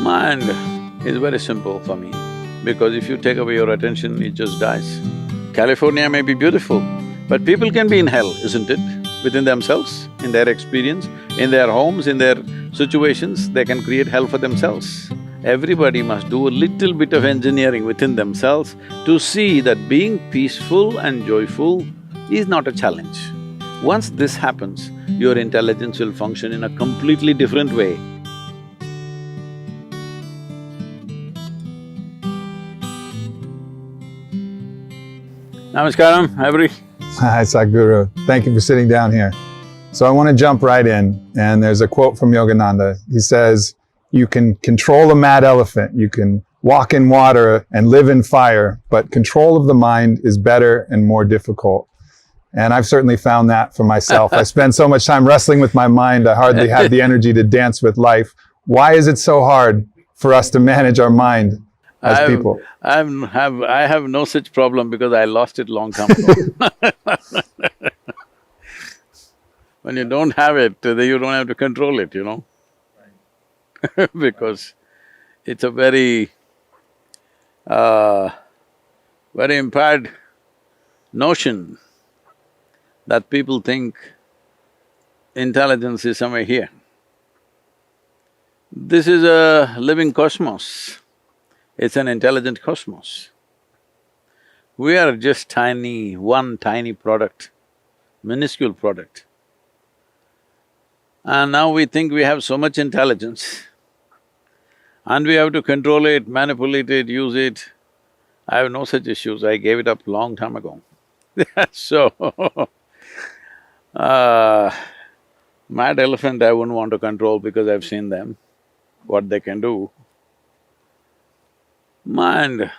Mind is very simple for me, because if you take away your attention, it just dies. California may be beautiful, but people can be in hell, isn't it? Within themselves, in their experience, in their homes, in their situations, they can create hell for themselves. Everybody must do a little bit of engineering within themselves to see that being peaceful and joyful is not a challenge. Once this happens, your intelligence will function in a completely different way. Namaskaram, Aubrey. Hi, Sadhguru. Thank you for sitting down here. So I want to jump right in, and there's a quote from Yogananda. He says, "You can control a mad elephant, you can walk in water and live in fire, but control of the mind is better and more difficult." And I've certainly found that for myself. I spend so much time wrestling with my mind, I hardly have the energy to dance with life. Why is it so hard for us to manage our mind as people? I have no such problem because I lost it long time ago. When you don't have it, then you don't have to control it, you know. Because it's a very impaired notion that people think intelligence is somewhere here. This is a living cosmos. It's an intelligent cosmos. We are just one tiny product, minuscule product. And now we think we have so much intelligence and we have to control it, manipulate it, use it. I have no such issues, I gave it up long time ago. So, mad elephant I wouldn't want to control because I've seen them, what they can do. Mind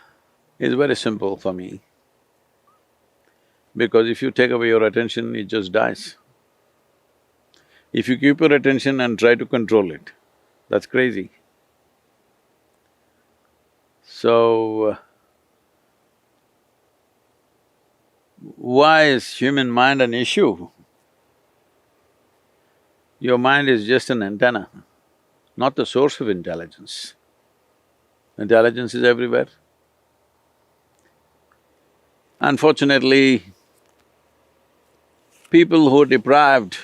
is very simple for me, because if you take away your attention, it just dies. If you keep your attention and try to control it, that's crazy. So, why is human mind an issue? Your mind is just an antenna, not the source of intelligence. Intelligence is everywhere. Unfortunately, people who are deprived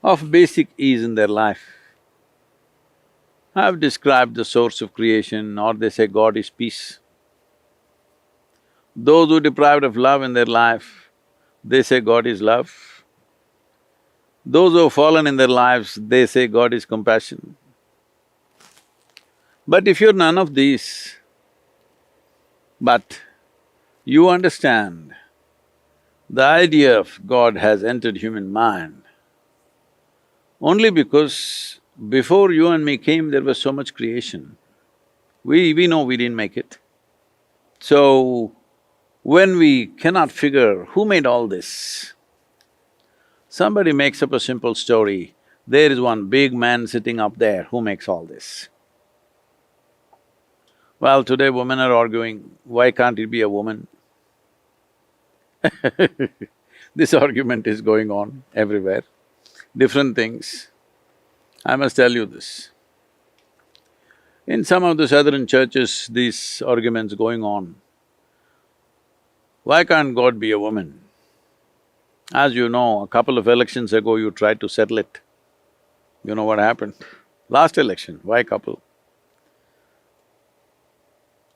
of basic ease in their life have described the source of creation, or they say God is peace. Those who are deprived of love in their life, they say God is love. Those who have fallen in their lives, they say God is compassion. But if you're none of these, but you understand the idea of God has entered human mind only because before you and me came, there was so much creation. We know we didn't make it. So, when we cannot figure who made all this, somebody makes up a simple story, there is one big man sitting up there who makes all this. Well, today women are arguing, why can't it be a woman? This argument is going on everywhere, different things. I must tell you this. In some of the southern churches, these arguments going on. Why can't God be a woman? As you know, a couple of elections ago you tried to settle it. You know what happened? Last election, why couple?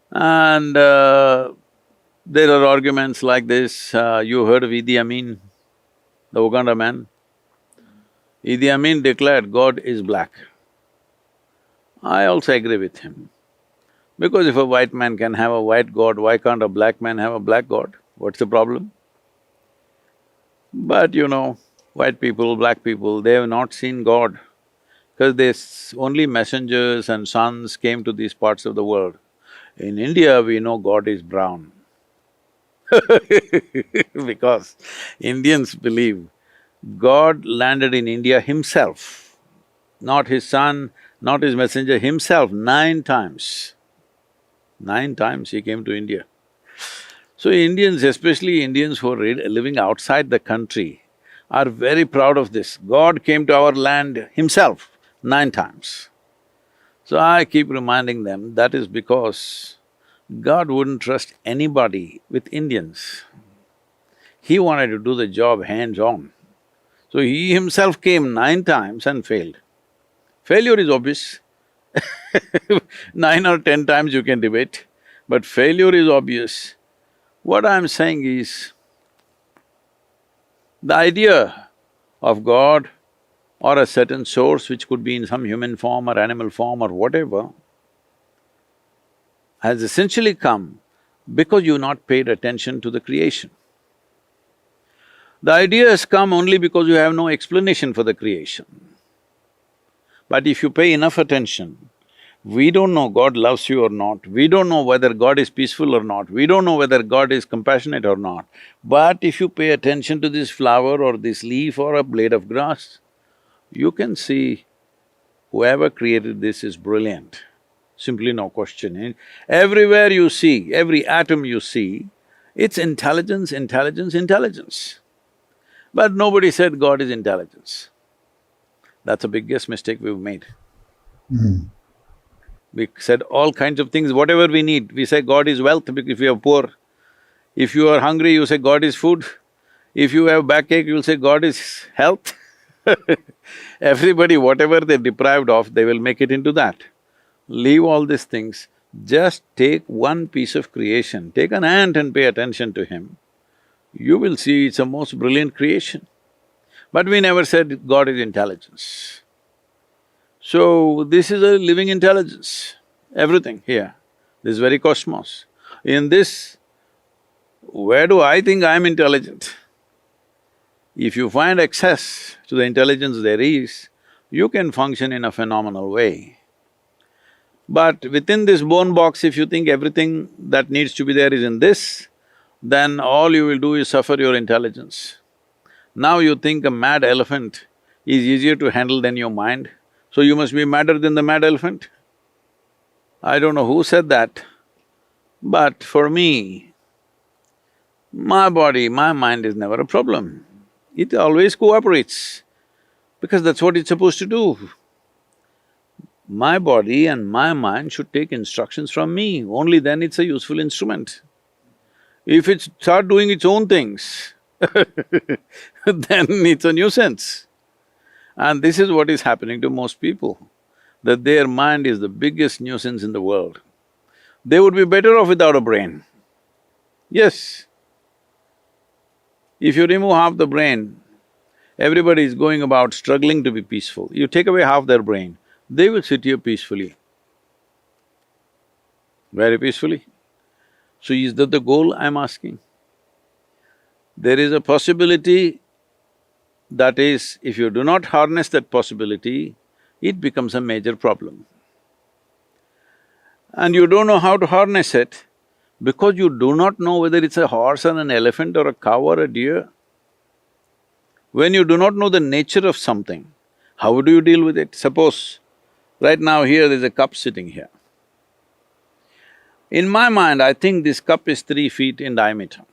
And there are arguments like this. You heard of Idi Amin, the Uganda man? Idi Amin declared God is black. I also agree with him. Because if a white man can have a white God, why can't a black man have a black God? What's the problem? But you know, white people, black people, they have not seen God, because only messengers and sons came to these parts of the world. In India, we know God is brown because Indians believe God landed in India himself, not his son, not his messenger, himself 9 times. 9 times he came to India. So Indians, especially Indians who are living outside the country, are very proud of this. God came to our land himself 9 times. So I keep reminding them that is because God wouldn't trust anybody with Indians. He wanted to do the job hands-on. So he himself came 9 times and failed. Failure is obvious. 9 or 10 times you can debate, but failure is obvious. What I'm saying is, the idea of God or a certain source which could be in some human form or animal form or whatever, has essentially come because you've not paid attention to the creation. The idea has come only because you have no explanation for the creation. But if you pay enough attention, we don't know God loves you or not, we don't know whether God is peaceful or not, we don't know whether God is compassionate or not. But if you pay attention to this flower or this leaf or a blade of grass, you can see whoever created this is brilliant, simply no question. Everywhere you see, every atom you see, it's intelligence, intelligence, intelligence. But nobody said God is intelligence. That's the biggest mistake we've made. We said all kinds of things, whatever we need, we say God is wealth because if you are poor. If you are hungry, you say God is food. If you have backache, you'll say God is health. Everybody, whatever they're deprived of, they will make it into that. Leave all these things, just take one piece of creation, take an ant and pay attention to him. You will see it's a most brilliant creation. But we never said God is intelligence. So, this is a living intelligence, everything here, this very cosmos. In this, where do I think I'm intelligent? If you find access to the intelligence there is, you can function in a phenomenal way. But within this bone box, if you think everything that needs to be there is in this, then all you will do is suffer your intelligence. Now you think a mad elephant is easier to handle than your mind, so you must be madder than the mad elephant. I don't know who said that, but for me, my body, my mind is never a problem. It always cooperates, because that's what it's supposed to do. My body and my mind should take instructions from me, only then it's a useful instrument. If it start doing its own things, then it's a nuisance. And this is what is happening to most people, that their mind is the biggest nuisance in the world. They would be better off without a brain. Yes. If you remove half the brain, everybody is going about struggling to be peaceful. You take away half their brain, they will sit here peacefully, very peacefully. So is that the goal I'm asking? There is a possibility, that is, if you do not harness that possibility, it becomes a major problem. And you don't know how to harness it because you do not know whether it's a horse or an elephant or a cow or a deer. When you do not know the nature of something, how do you deal with it? Suppose, right now here there's a cup sitting here. In my mind, I think this cup is 3 feet in diameter.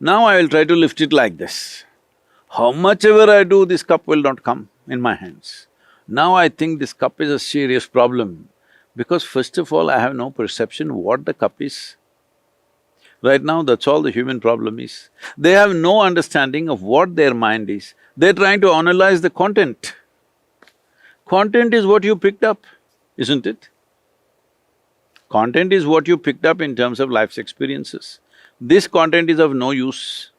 Now I will try to lift it like this. How much ever I do, this cup will not come in my hands. Now I think this cup is a serious problem, because first of all, I have no perception what the cup is. Right now, that's all the human problem is. They have no understanding of what their mind is. They're trying to analyze the content. Content is what you picked up, isn't it? Content is what you picked up in terms of life's experiences. This content is of no use.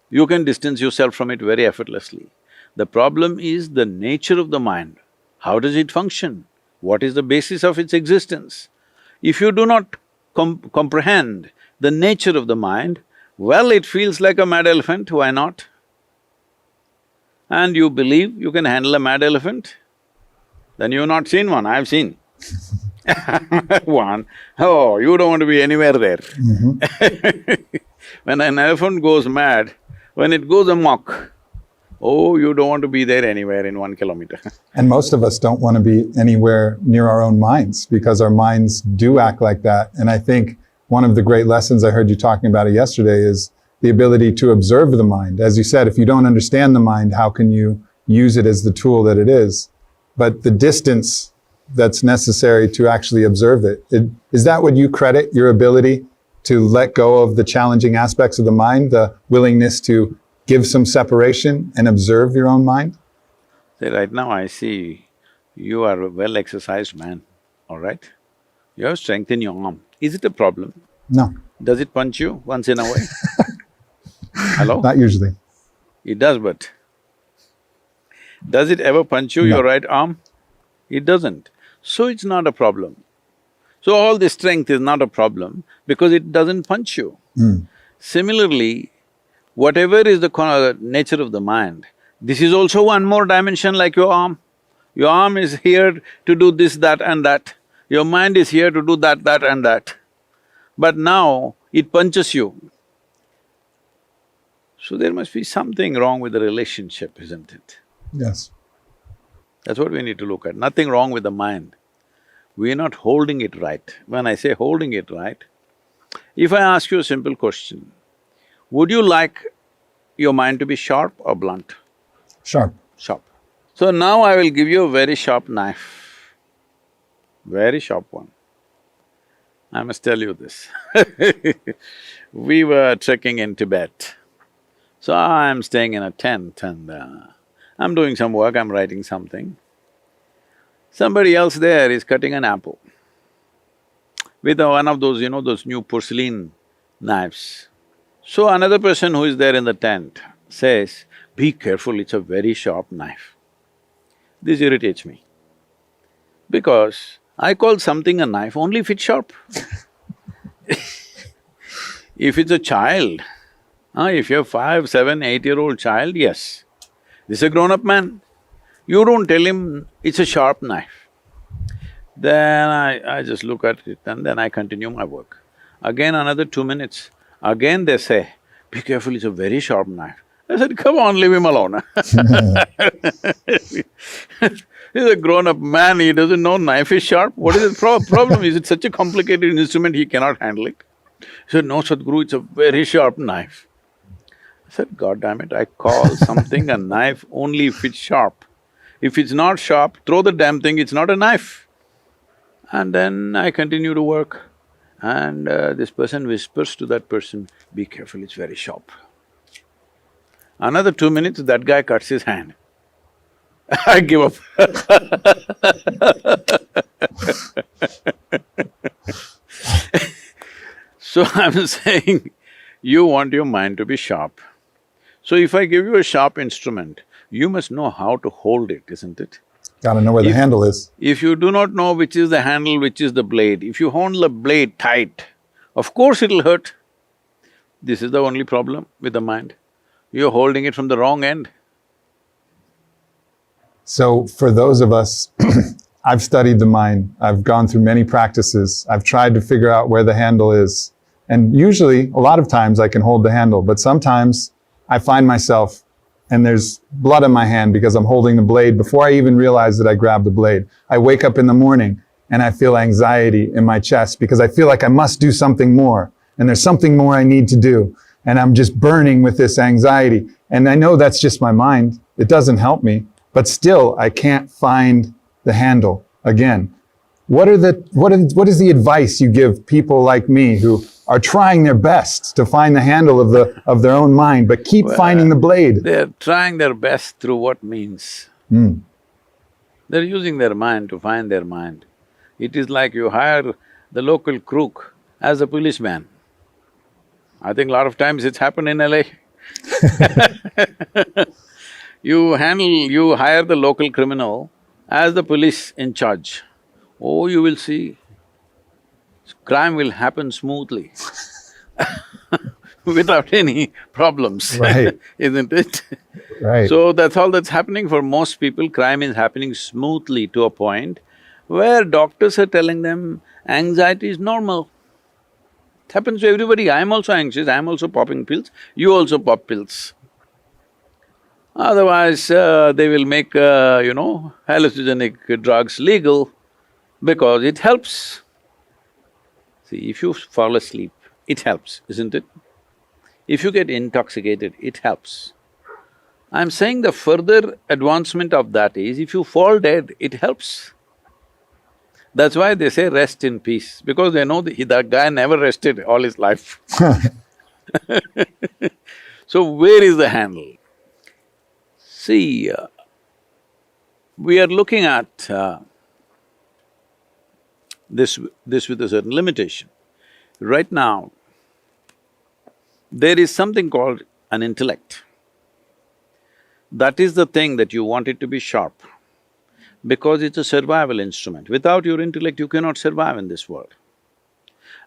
You can distance yourself from it very effortlessly. The problem is the nature of the mind. How does it function? What is the basis of its existence? If you do not comprehend the nature of the mind, well, it feels like a mad elephant, why not? And you believe you can handle a mad elephant? Then you've not seen one, I've seen. One, oh, you don't want to be anywhere there. When an elephant goes mad, when it goes amok, oh, you don't want to be there anywhere in 1 kilometer. And most of us don't want to be anywhere near our own minds, because our minds do act like that. And I think one of the great lessons, I heard you talking about it yesterday, is the ability to observe the mind. As you said, if you don't understand the mind, how can you use it as the tool that it is? but the distance that's necessary to actually observe it. Is that what you credit your ability to let go of the challenging aspects of the mind, the willingness to give some separation and observe your own mind? See, right now I see you are a well-exercised man, all right? You have strength in your arm. Is it a problem? No, Does it punch you once in a while? Hello? not usually. It does, but does it ever punch you, No. your right arm? It doesn't. So it's not a problem. So all this strength is not a problem because it doesn't punch you. Similarly, whatever is the nature of the mind, this is also one more dimension like your arm. Your arm is here to do this, that and that. Your mind is here to do that, that and that. But now it punches you. So there must be something wrong with the relationship, isn't it? Yes. That's what we need to look at, nothing wrong with the mind. We are not holding it right. When I say holding it right, if I ask you a simple question, would you like your mind to be sharp or blunt? Sharp. Sharp. So now I will give you a very sharp knife, very sharp one. I must tell you this. We were trekking in Tibet. So I'm staying in a tent and I'm doing some work, I'm writing something. Somebody else there is cutting an apple with one of those, those new porcelain knives. So another person who is there in the tent says, "Be careful, it's a very sharp knife." This irritates me, because I call something a knife only if it's sharp. If it's a child, if you're 5, 7, 8-year-old child, yes. This is a grown-up man. You don't tell him it's a sharp knife. Then I just look at it and then I continue my work. Again another 2 minutes, again they say, "Be careful, it's a very sharp knife." I said, "Come on, leave him alone." He's a grown-up man, he doesn't know knife is sharp. What is the problem? Is it such a complicated instrument he cannot handle it? He said, "No, Sadhguru, it's a very sharp knife." I said, "God damn it, I call something a knife only if it's sharp. If it's not sharp, throw the damn thing, it's not a knife." And then I continue to work and this person whispers to that person, "Be careful, it's very sharp." Another 2 minutes, that guy cuts his hand. I give up. So I'm saying, you want your mind to be sharp. So if I give you a sharp instrument, you must know how to hold it, isn't it? Gotta know where the handle is. If you do not know which is the handle, which is the blade, if you hold the blade tight, of course it'll hurt. This is the only problem with the mind. You're holding it from the wrong end. So for those of us, I've studied the mind, I've gone through many practices, I've tried to figure out where the handle is. And usually, a lot of times I can hold the handle, but sometimes I find myself and there's blood on my hand because I'm holding the blade before I even realize that I grabbed the blade. I wake up in the morning and I feel anxiety in my chest because I feel like I must do something more and there's something more I need to do. And I'm just burning with this anxiety. And I know that's just my mind. It doesn't help me, but still I can't find the handle again. What is the advice you give people like me who are trying their best to find the handle of their own mind, but keep finding the blade? They're trying their best through what means? They're using their mind to find their mind. It is like you hire the local crook as a policeman. I think a lot of times it's happened in LA. You hire the local criminal as the police in charge. Oh, you will see, crime will happen smoothly without any problems, Right. isn't it? Right. So that's all that's happening for most people, crime is happening smoothly to a point where doctors are telling them anxiety is normal. It happens to everybody, I'm also anxious, I'm also popping pills, you also pop pills. Otherwise, they will make, hallucinogenic drugs legal because it helps. See, if you fall asleep, it helps, isn't it? If you get intoxicated, it helps. I'm saying the further advancement of that is, if you fall dead, it helps. That's why they say rest in peace, because they know that guy never rested all his life. So where is the handle? See, we are looking at this with a certain limitation. Right now, there is something called an intellect. That is the thing that you want it to be sharp, because it's a survival instrument. Without your intellect, you cannot survive in this world.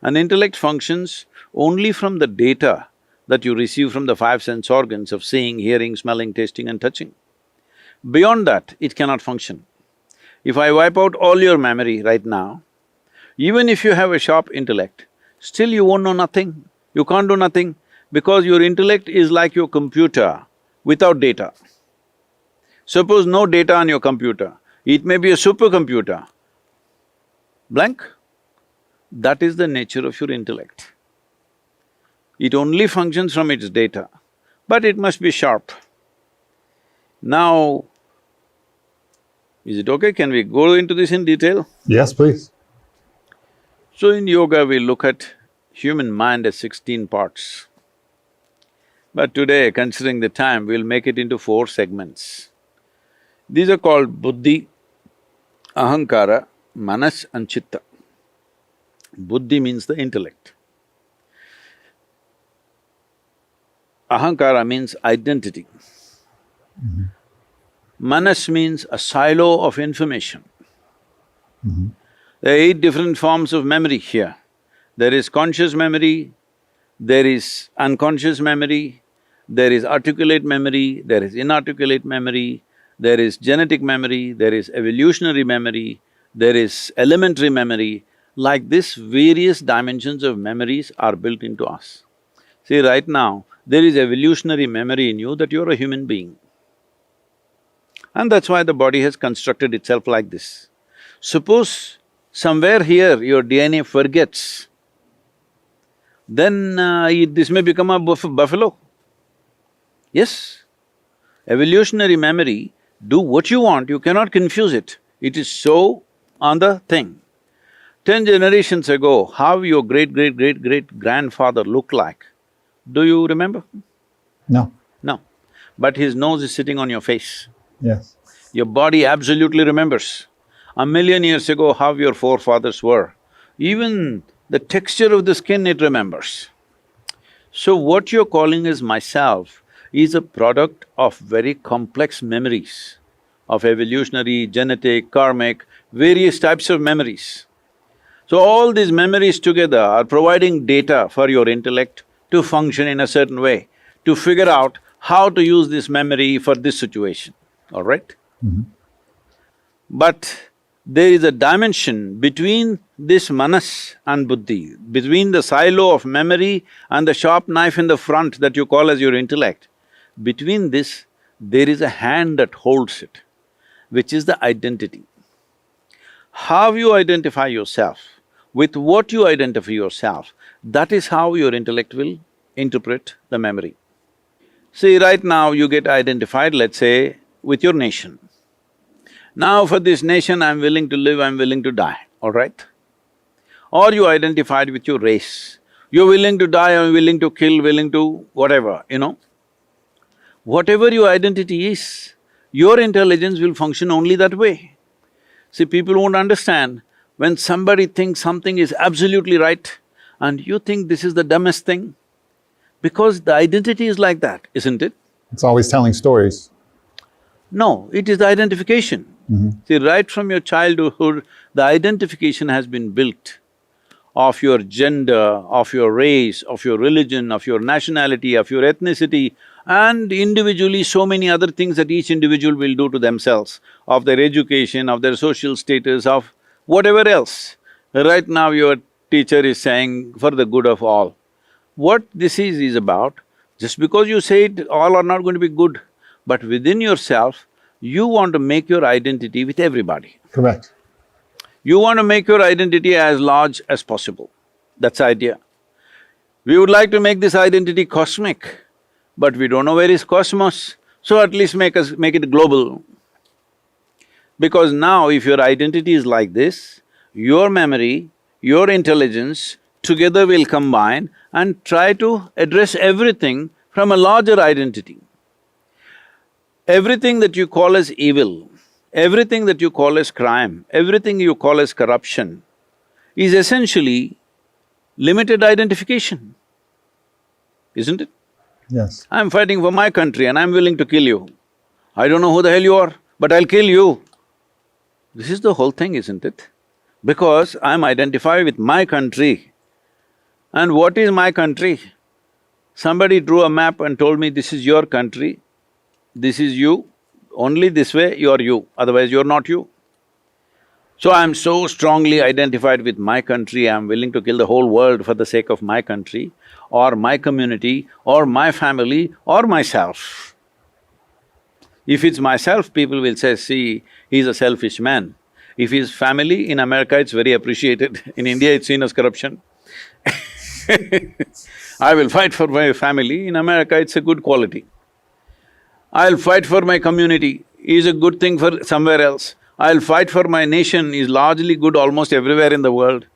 An intellect functions only from the data that you receive from the five sense organs of seeing, hearing, smelling, tasting and touching. Beyond that, it cannot function. If I wipe out all your memory right now, even if you have a sharp intellect, still you won't know nothing. You can't do nothing because your intellect is like your computer without data. Suppose no data on your computer, it may be a supercomputer, blank. That is the nature of your intellect. It only functions from its data, but it must be sharp. Now, is it okay? Can we go into this in detail? Yes, please. So in yoga, we look at human mind as 16 parts. But today, considering the time, we'll make it into 4 segments. These are called buddhi, ahankara, manas and chitta. Buddhi means the intellect. Ahankara means identity. Manas means a silo of information. There are 8 different forms of memory here. There is conscious memory, there is unconscious memory, there is articulate memory, there is inarticulate memory, there is genetic memory, there is evolutionary memory, there is elementary memory. Like this, various dimensions of memories are built into us. See, right now, there is evolutionary memory in you that you're a human being. And that's why the body has constructed itself like this. Suppose somewhere here your DNA forgets, then this may become a buffalo. Yes, evolutionary memory, do what you want, you cannot confuse it. It is so on the thing. 10 generations ago, how your great-great-great-great-grandfather looked like, do you remember? No. No. But his nose is sitting on your face. Yes. Your body absolutely remembers. 1,000,000 years ago, how your forefathers were, even the texture of the skin it remembers. So what you're calling as myself is a product of very complex memories of evolutionary, genetic, karmic, various types of memories. So all these memories together are providing data for your intellect to function in a certain way, to figure out how to use this memory for this situation, all right? But there is a dimension between this manas and buddhi, between the silo of memory and the sharp knife in the front that you call as your intellect. Between this, there is a hand that holds it, which is the identity. How you identify yourself, with what you identify yourself, that is how your intellect will interpret the memory. See, right now you get identified, let's say, with your nation. Now for this nation I'm willing to live, I'm willing to die, all right? Or you identified with your race. You're willing to die, I'm willing to kill, willing to whatever, you know. Whatever your identity is, your intelligence will function only that way. See, people won't understand when somebody thinks something is absolutely right and you think this is the dumbest thing, because the identity is like that, isn't it? It's always telling stories. No, it is the identification. See, right from your childhood, the identification has been built of your gender, of your race, of your religion, of your nationality, of your ethnicity, and individually so many other things that each individual will do to themselves, of their education, of their social status, of whatever else. Right now your teacher is saying, for the good of all. What this is about, just because you say it, all are not going to be good, but within yourself, you want to make your identity with everybody. Correct. You want to make your identity as large as possible. That's the idea. We would like to make this identity cosmic, but we don't know where is cosmos. So at least make it global. Because now if your identity is like this, your memory, your intelligence together will combine and try to address everything from a larger identity. Everything that you call as evil, everything that you call as crime, everything you call as corruption is essentially limited identification, isn't it? Yes. I'm fighting for my country and I'm willing to kill you. I don't know who the hell you are, but I'll kill you. This is the whole thing, isn't it? Because I'm identified with my country. And what is my country? Somebody drew a map and told me, this is your country, this is you, only this way you're you, otherwise you're not you. So I'm so strongly identified with my country, I'm willing to kill the whole world for the sake of my country, or my community, or my family, or myself. If it's myself, people will say, see, he's a selfish man. If he's family, in America it's very appreciated, in India it's seen as corruption. I will fight for my family, in America it's a good quality. I'll fight for my community, is a good thing for somewhere else. I'll fight for my nation, is largely good almost everywhere in the world.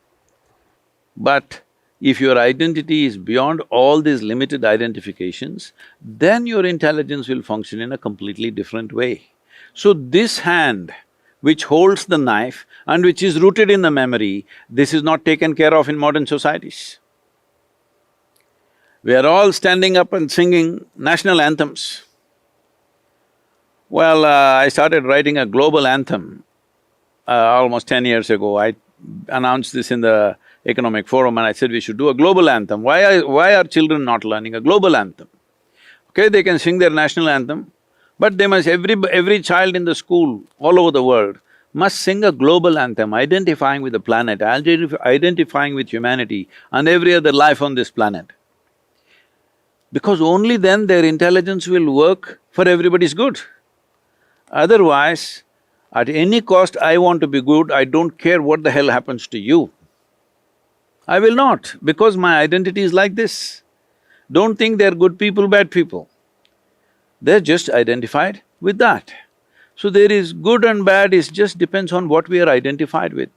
But if your identity is beyond all these limited identifications, then your intelligence will function in a completely different way. So this hand which holds the knife and which is rooted in the memory, this is not taken care of in modern societies. We are all standing up and singing national anthems. Well, I started writing a global anthem almost 10 years ago. I announced this in the economic forum and I said we should do a global anthem. Why are children not learning a global anthem? Okay, they can sing their national anthem, but they must… every child in the school all over the world must sing a global anthem, identifying with the planet, identifying with humanity and every other life on this planet. Because only then their intelligence will work for everybody's good. Otherwise, at any cost, I want to be good, I don't care what the hell happens to you. I will not, because my identity is like this. Don't think they're good people, bad people. They're just identified with that. So there is good and bad, it just depends on what we are identified with.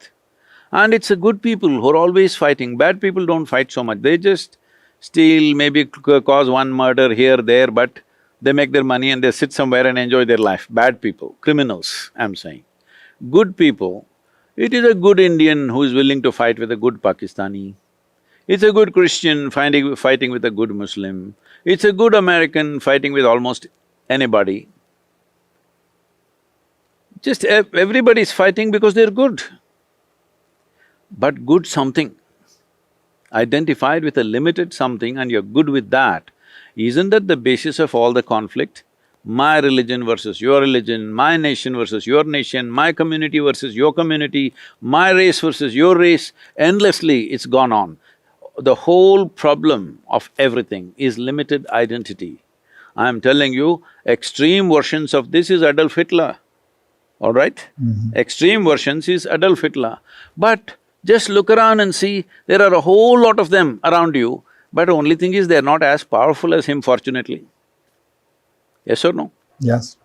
And it's a good people who are always fighting, bad people don't fight so much, they just steal, maybe cause one murder here, there, but they make their money and they sit somewhere and enjoy their life. Bad people, criminals, I'm saying. Good people, it is a good Indian who is willing to fight with a good Pakistani. It's a good Christian fighting with a good Muslim. It's a good American fighting with almost anybody. Just everybody's fighting because they're good. But good something, identified with a limited something and you're good with that, isn't that the basis of all the conflict? My religion versus your religion, my nation versus your nation, my community versus your community, my race versus your race, endlessly it's gone on. The whole problem of everything is limited identity. I'm telling you, extreme versions of this is Adolf Hitler, all right? Extreme versions is Adolf Hitler. But just look around and see, there are a whole lot of them around you, but only thing is they're not as powerful as him, fortunately. Yes or no? Yes.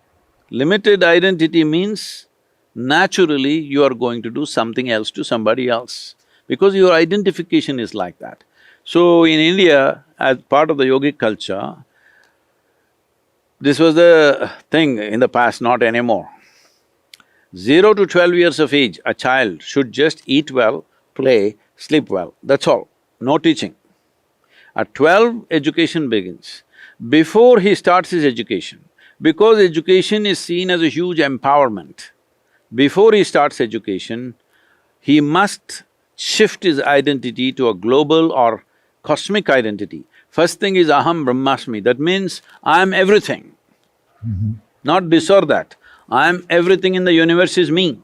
Limited identity means naturally you are going to do something else to somebody else, because your identification is like that. So in India, as part of the yogic culture, this was the thing in the past, not anymore. 0 to 12 years of age, a child should just eat well, play, sleep well, that's all, no teaching. At 12, education begins. Before he starts his education, because education is seen as a huge empowerment, before he starts education, he must shift his identity to a global or cosmic identity. First thing is aham brahmasmi, that means I'm everything. Not this or that, I'm everything in the universe is me.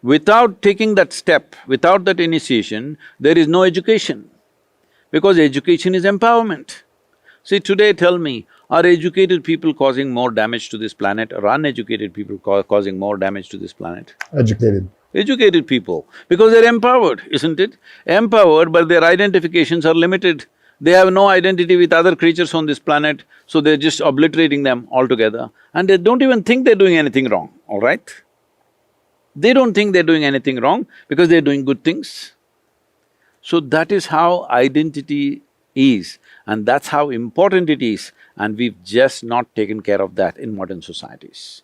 Without taking that step, without that initiation, there is no education, because education is empowerment. See, today tell me, are educated people causing more damage to this planet or uneducated people causing more damage to this planet? Educated. Educated people, because they're empowered, isn't it? Empowered, but their identifications are limited. They have no identity with other creatures on this planet, so they're just obliterating them altogether, and they don't even think they're doing anything wrong, all right? They don't think they're doing anything wrong because they're doing good things. So that is how identity is, and that's how important it is, and we've just not taken care of that in modern societies.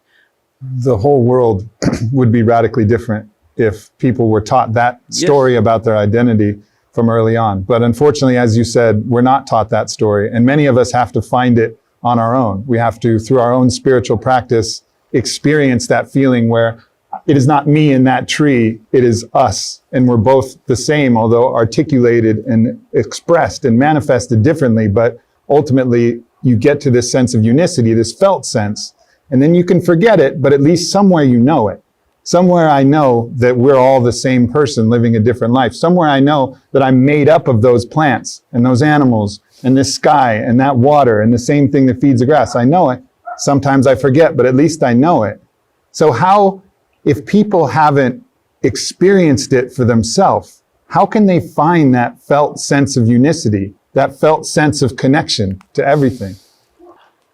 The whole world would be radically different if people were taught that story Yes. about their identity from early on. But unfortunately, as you said, we're not taught that story. And many of us have to find it on our own. We have to, through our own spiritual practice, experience that feeling where it is not me in that tree, it is us. And we're both the same, although articulated and expressed and manifested differently. But ultimately, you get to this sense of unicity, this felt sense. And then you can forget it, but at least somewhere you know it. Somewhere I know that we're all the same person living a different life. Somewhere I know that I'm made up of those plants and those animals and this sky and that water and the same thing that feeds the grass. I know it. Sometimes I forget, but at least I know it. So how, if people haven't experienced it for themselves, how can they find that felt sense of unicity, that felt sense of connection to everything?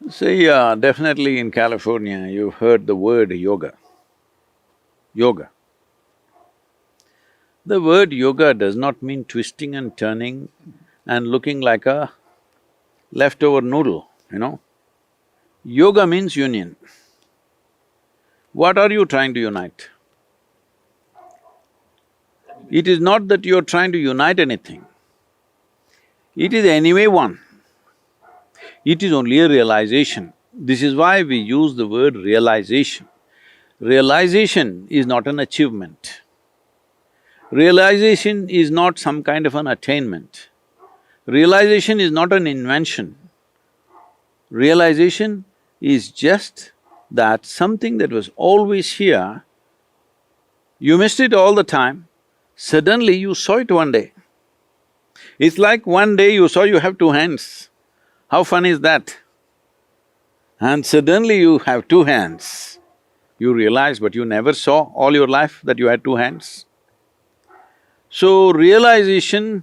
See, definitely in California, you've heard the word yoga. Yoga. The word yoga does not mean twisting and turning and looking like a leftover noodle, you know. Yoga means union. What are you trying to unite? It is not that you're trying to unite anything. It is anyway one. It is only a realization. This is why we use the word realization. Realization is not an achievement. Realization is not some kind of an attainment. Realization is not an invention. Realization is just that something that was always here, you missed it all the time, suddenly you saw it one day. It's like one day you saw you have two hands. How fun is that? And suddenly you have two hands. You realize, but you never saw all your life that you had two hands. So realization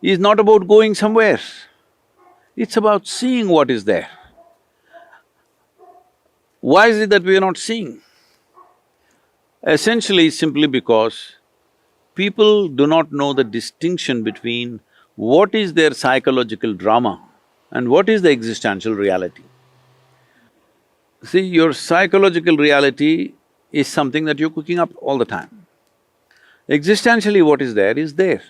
is not about going somewhere, it's about seeing what is there. Why is it that we are not seeing? Essentially simply because people do not know the distinction between what is their psychological drama and what is the existential reality. See, your psychological reality is something that you're cooking up all the time. Existentially, what is there is there.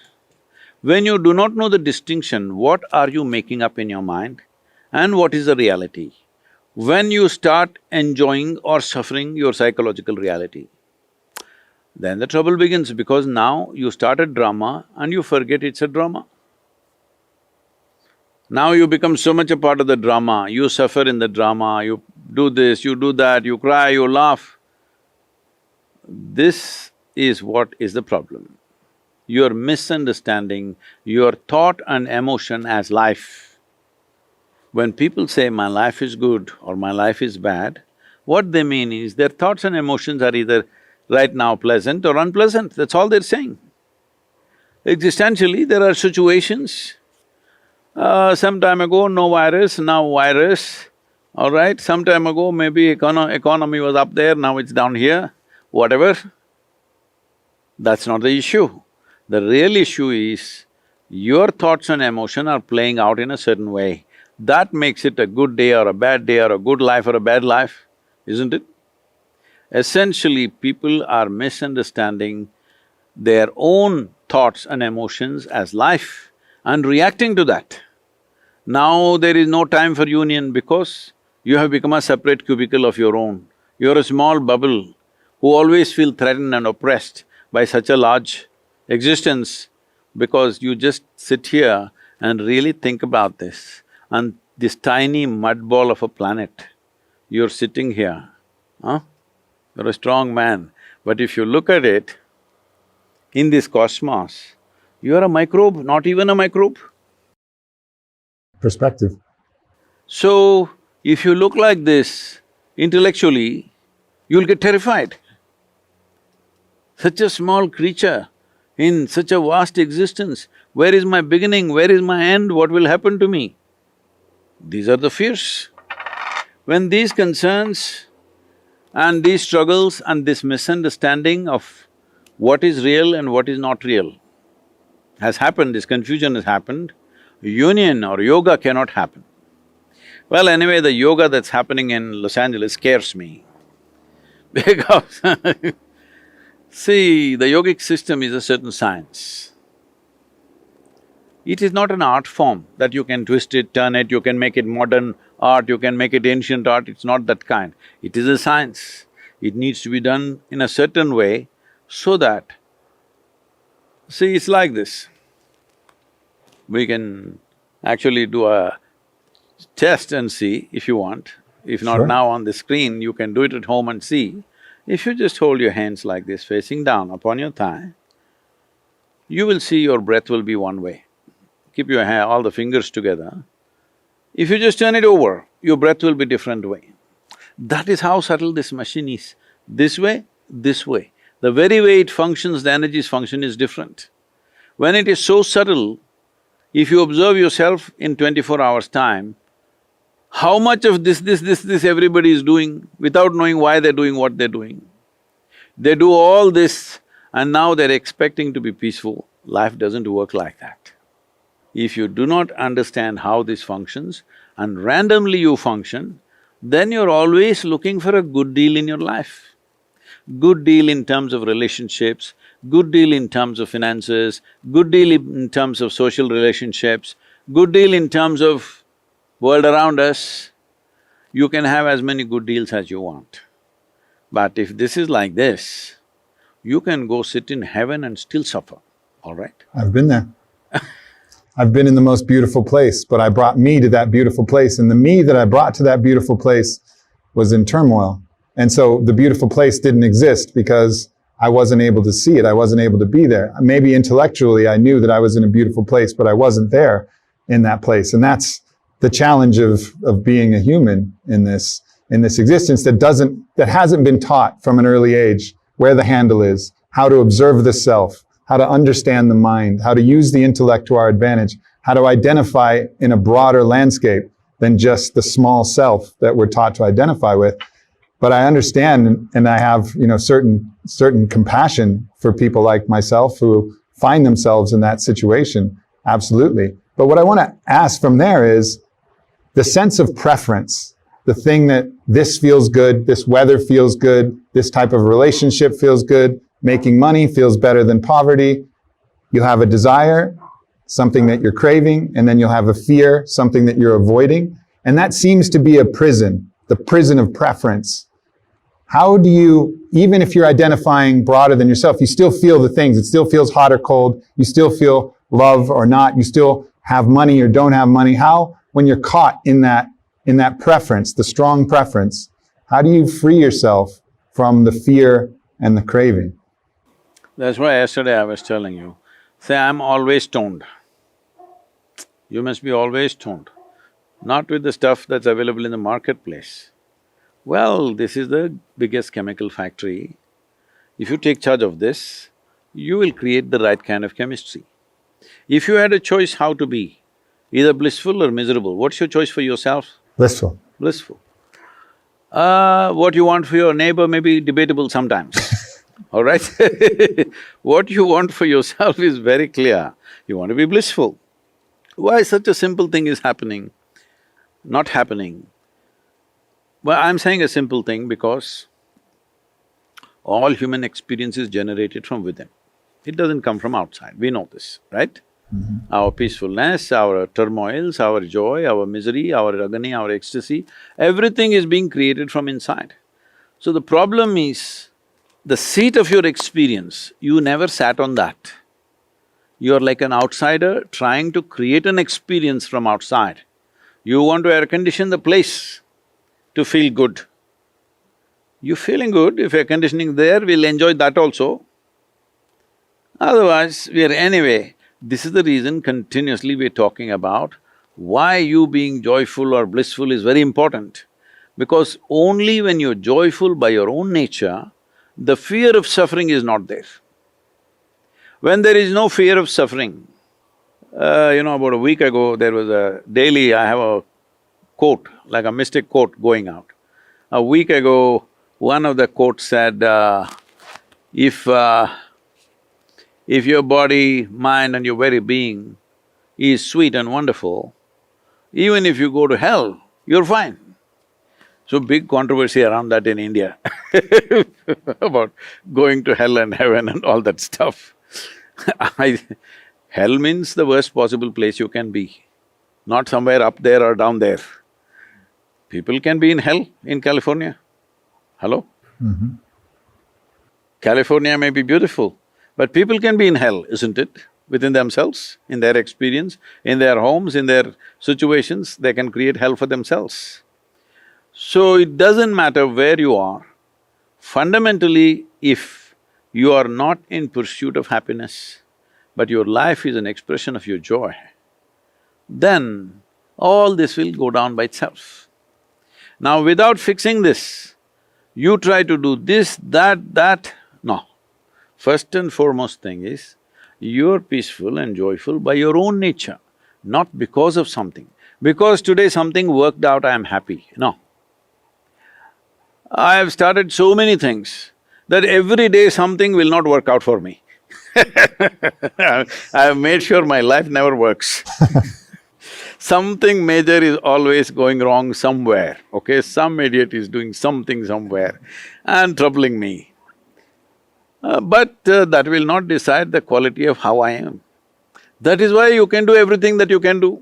When you do not know the distinction, what are you making up in your mind and what is the reality? When you start enjoying or suffering your psychological reality, then the trouble begins because now you start a drama and you forget it's a drama. Now you become so much a part of the drama, you suffer in the drama, you do this, you do that, you cry, you laugh. This is what is the problem. You're misunderstanding your thought and emotion as life. When people say, my life is good or my life is bad, what they mean is their thoughts and emotions are either right now pleasant or unpleasant, that's all they're saying. Existentially, there are situations, some time ago no virus, now virus, all right? Some time ago maybe economy was up there, now it's down here, whatever. That's not the issue. The real issue is your thoughts and emotion are playing out in a certain way. That makes it a good day or a bad day or a good life or a bad life, isn't it? Essentially, people are misunderstanding their own thoughts and emotions as life and reacting to that. Now there is no time for union because you have become a separate cubicle of your own. You're a small bubble who always feel threatened and oppressed by such a large existence because you just sit here and really think about this. And this tiny mud ball of a planet, you're sitting here, huh? You're a strong man, but if you look at it, in this cosmos, you're a microbe, not even a microbe. Perspective. So, if you look like this intellectually, you'll get terrified. Such a small creature in such a vast existence, Where is my beginning? Where is my end? What will happen to me? These are the fears. When these concerns and these struggles and this misunderstanding of what is real and what is not real has happened, this confusion has happened, union or yoga cannot happen. Well, anyway, the yoga that's happening in Los Angeles scares me because see, the yogic system is a certain science. It is not an art form that you can twist it, turn it, you can make it modern art, you can make it ancient art, it's not that kind. It is a science. It needs to be done in a certain way so that… See, it's like this. We can actually do a test and see if you want. If not Sure. now on the screen, you can do it at home and see. If you just hold your hands like this, facing down upon your thigh, you will see your breath will be one way. Keep your all the fingers together. If you just turn it over, your breath will be different way. That is how subtle this machine is. This way, this way. The very way it functions, the energies function is different. When it is so subtle, if you observe yourself in 24 hours' time, how much of this everybody is doing without knowing why they're doing what they're doing. They do all this and now they're expecting to be peaceful. Life doesn't work like that. If you do not understand how this functions and randomly you function, then you're always looking for a good deal in your life. Good deal in terms of relationships, good deal in terms of finances, good deal in terms of social relationships, good deal in terms of world around us. You can have as many good deals as you want. But if this is like this, you can go sit in heaven and still suffer, all right? I've been there. I've been in the most beautiful place, but I brought me to that beautiful place, and the me that I brought to that beautiful place was in turmoil. And so the beautiful place didn't exist because I wasn't able to see it, I wasn't able to be there. Maybe intellectually I knew that I was in a beautiful place, but I wasn't there in that place. And that's the challenge of being a human in this existence that hasn't been taught from an early age where the handle is, how to observe the self, how to understand the mind, how to use the intellect to our advantage, how to identify in a broader landscape than just the small self that we're taught to identify with. But I understand and I have, certain compassion for people like myself who find themselves in that situation, absolutely. But what I want to ask from there is the sense of preference, the thing that this feels good, this weather feels good, this type of relationship feels good, making money feels better than poverty. You'll have a desire, something that you're craving, and then you'll have a fear, something that you're avoiding. And that seems to be a prison, the prison of preference. How do you, even if you're identifying broader than yourself, you still feel the things, it still feels hot or cold, you still feel love or not, you still have money or don't have money. How, when you're caught in that preference, the strong preference, how do you free yourself from the fear and the craving? That's why yesterday I was telling you, say, I'm always stoned. You must be always stoned, not with the stuff that's available in the marketplace. Well, this is the biggest chemical factory. If you take charge of this, you will create the right kind of chemistry. If you had a choice how to be, either blissful or miserable, what's your choice for yourself? Blissful. Blissful. What you want for your neighbor may be debatable sometimes, all right? What you want for yourself is very clear. You want to be blissful. Why such a simple thing is happening, not happening? Well, I'm saying a simple thing because all human experience is generated from within. It doesn't come from outside, we know this, right? Our peacefulness, our turmoils, our joy, our misery, our agony, our ecstasy, everything is being created from inside. So the problem is, the seat of your experience, you never sat on that. You're like an outsider trying to create an experience from outside. You want to air condition the place to feel good. You're feeling good, if air conditioning there, we'll enjoy that also. Otherwise, we are anyway… This is the reason continuously we're talking about why you being joyful or blissful is very important. Because only when you're joyful by your own nature, the fear of suffering is not there. When there is no fear of suffering, About a week ago, there was daily I have a quote, like a mystic quote going out. A week ago, one of the quotes said, if if your body, mind and your very being is sweet and wonderful, even if you go to hell, you're fine. So big controversy around that in India about going to hell and heaven and all that stuff. Hell means the worst possible place you can be, not somewhere up there or down there. People can be in hell in California. Hello? California may be beautiful, but people can be in hell, isn't it? Within themselves, in their experience, in their homes, in their situations, they can create hell for themselves. So it doesn't matter where you are, fundamentally, if you are not in pursuit of happiness, but your life is an expression of your joy, then all this will go down by itself. Now, without fixing this, you try to do this, that, no. First and foremost thing is, you're peaceful and joyful by your own nature, not because of something. Because today something worked out, I am happy, no. I have started so many things that every day something will not work out for me. I have made sure my life never works. Something major is always going wrong somewhere, okay? Some idiot is doing something somewhere and troubling me. But that will not decide the quality of how I am. That is why you can do everything that you can do.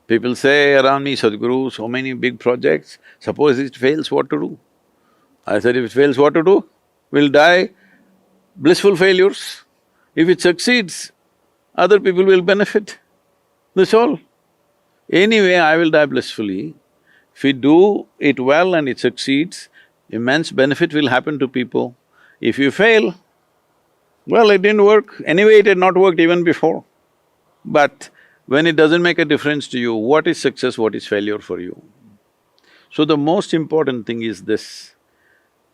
People say around me, Sadhguru, so many big projects, suppose it fails, what to do? I said, if it fails, what to do? We'll die blissful failures. If it succeeds, other people will benefit. That's all. Anyway, I will die blissfully. If we do it well and it succeeds, immense benefit will happen to people. If you fail, well, it didn't work. Anyway, it had not worked even before. But when it doesn't make a difference to you, what is success, what is failure for you? So the most important thing is this.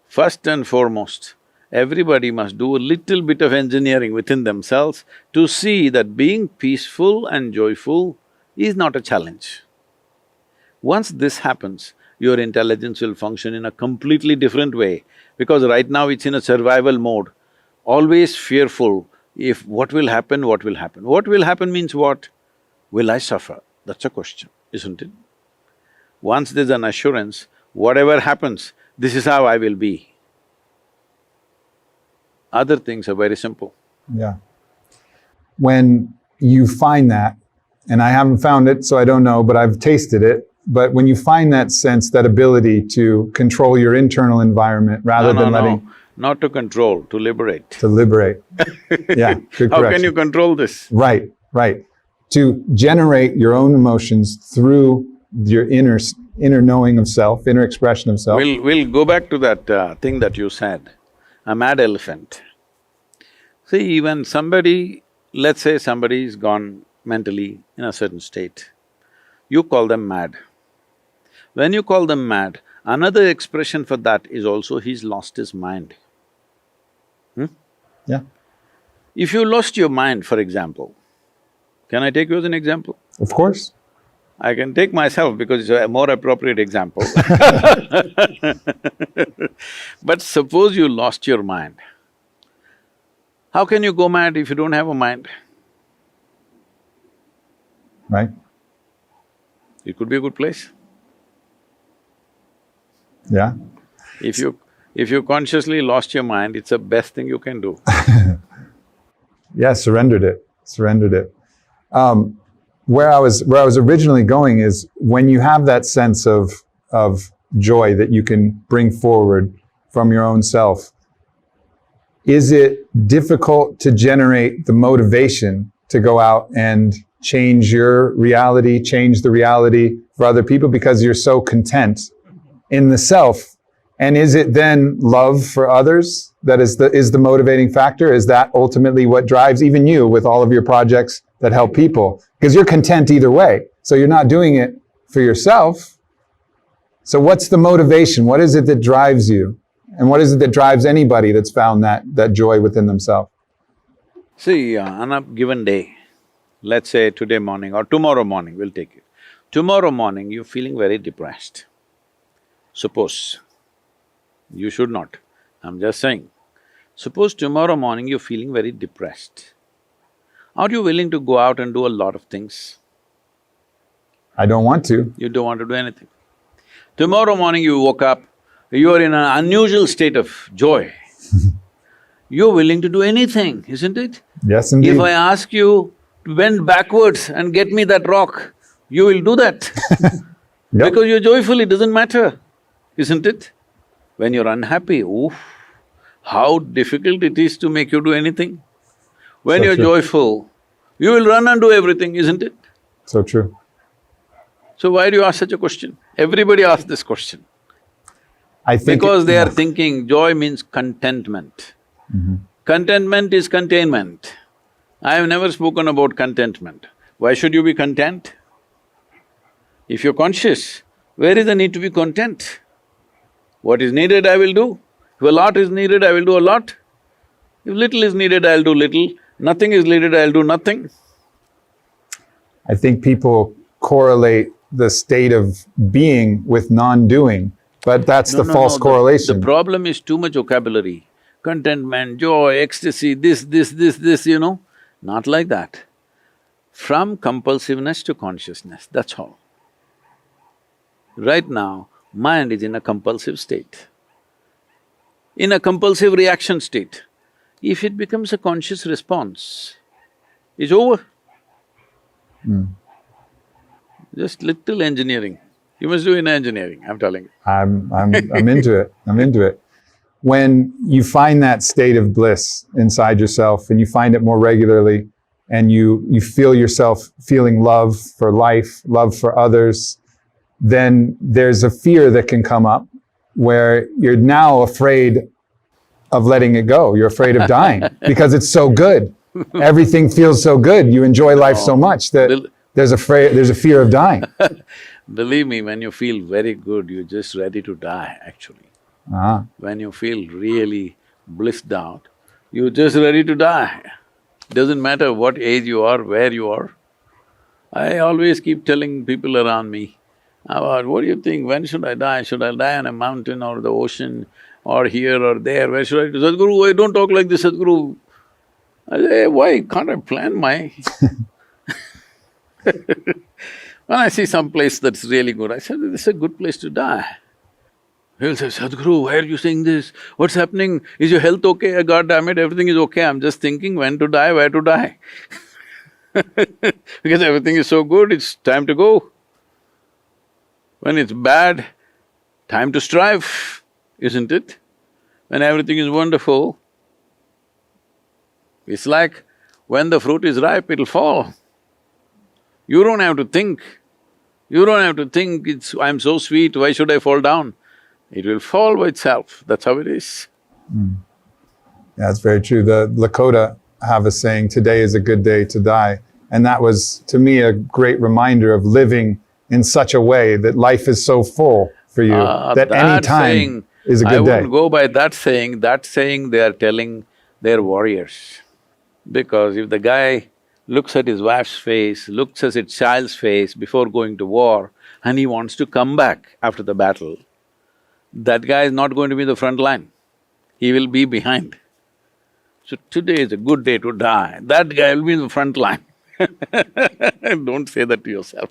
First and foremost, everybody must do a little bit of engineering within themselves to see that being peaceful and joyful is not a challenge. Once this happens, your intelligence will function in a completely different way, because right now it's in a survival mode, always fearful, if what will happen, what will happen. What will happen means what? Will I suffer? That's a question, isn't it? Once there's an assurance, whatever happens, this is how I will be. Other things are very simple. Yeah. When you find that, and I haven't found it, so I don't know, but I've tasted it, but when you find that sense, that ability to control your internal environment rather than letting… Not to control, to liberate. To liberate. Yeah, good correction. How can you control this? Right, right. To generate your own emotions through your inner knowing of self, inner expression of self. We'll go back to that thing that you said, a mad elephant. See, when somebody… let's say somebody's gone mentally in a certain state, you call them mad. When you call them mad, another expression for that is also he's lost his mind. Yeah. If you lost your mind, for example, can I take you as an example? Of course. I can take myself because it's a more appropriate example. But suppose you lost your mind. How can you go mad if you don't have a mind? Right. It could be a good place. Yeah. If you consciously lost your mind, it's the best thing you can do. Yeah, surrendered it. Where I was originally going is when you have that sense of joy that you can bring forward from your own self, is it difficult to generate the motivation to go out and change your reality, change the reality for other people because you're so content in the self? And is it then love for others that is the motivating factor? Is that ultimately what drives even you with all of your projects that help people? Because you're content either way. So you're not doing it for yourself. So what's the motivation? What is it that drives you? And what is it that drives anybody that's found that joy within themselves? See, on a given day, let's say today morning or tomorrow morning, we'll take it. Tomorrow morning, you're feeling very depressed. Suppose, you should not, I'm just saying. Suppose tomorrow morning you're feeling very depressed. Are you willing to go out and do a lot of things? I don't want to. You don't want to do anything. Tomorrow morning you woke up, you are in an unusual state of joy. You're willing to do anything, isn't it? Yes, indeed. If I ask you to bend backwards and get me that rock, you will do that. Yep. Because you're joyful, it doesn't matter, isn't it? When you're unhappy, oof, how difficult it is to make you do anything. When So you're true. joyful, you will run and do everything, isn't it? So true. So why do you ask such a question? Everybody asks this question. I think Because they are yeah. thinking joy means contentment. Contentment is containment. I have never spoken about contentment. Why should you be content? If you're conscious, where is the need to be content? What is needed, I will do. If a lot is needed, I will do a lot. If little is needed, I'll do little. Nothing is needed, I'll do nothing. I think people correlate the state of being with non-doing, but that's the false The correlation. problem is too much vocabulary. Contentment, joy, ecstasy, this, Not like that. From compulsiveness to consciousness, that's all. Right now, mind is in a compulsive state, in a compulsive reaction state. If it becomes a conscious response, it's over. Just little engineering. You must do in engineering, I'm telling you. I'm into it, I'm into it. When you find that state of bliss inside yourself and you find it more regularly and you feel yourself feeling love for life, love for others, then there's a fear that can come up where you're now afraid of letting it go. You're afraid of dying because it's so good. Everything feels so good. You enjoy life so much that there's a fear of dying. Believe me, when you feel very good, you're just ready to die, actually. When you feel really blissed out, you're just ready to die. Doesn't matter what age you are, where you are. I always keep telling people around me, what do you think, when should I die? Should I die on a mountain or the ocean or here or there? Where should I do? Sadhguru, why don't talk like this, Sadhguru? I say, why can't I plan my… When I see some place that's really good, I say, this is a good place to die. He'll say, Sadhguru, why are you saying this? What's happening? Is your health okay? God damn it, everything is okay. I'm just thinking when to die, where to die. Because everything is so good, it's time to go. When it's bad, time to strive, isn't it? When everything is wonderful, it's like when the fruit is ripe, it'll fall. You don't have to think. You don't have to think, I'm so sweet, why should I fall down? It will fall by itself, that's how it is. Yeah, that's very true. The Lakota have a saying, today is a good day to die. And that was, to me, a great reminder of living in such a way that life is so full for you that any time is a good day. I wouldn't go by that saying they are telling their warriors. Because if the guy looks at his wife's face, looks at his child's face before going to war, and he wants to come back after the battle, that guy is not going to be in the front line, he will be behind. So today is a good day to die, that guy will be in the front line. Don't say that to yourself.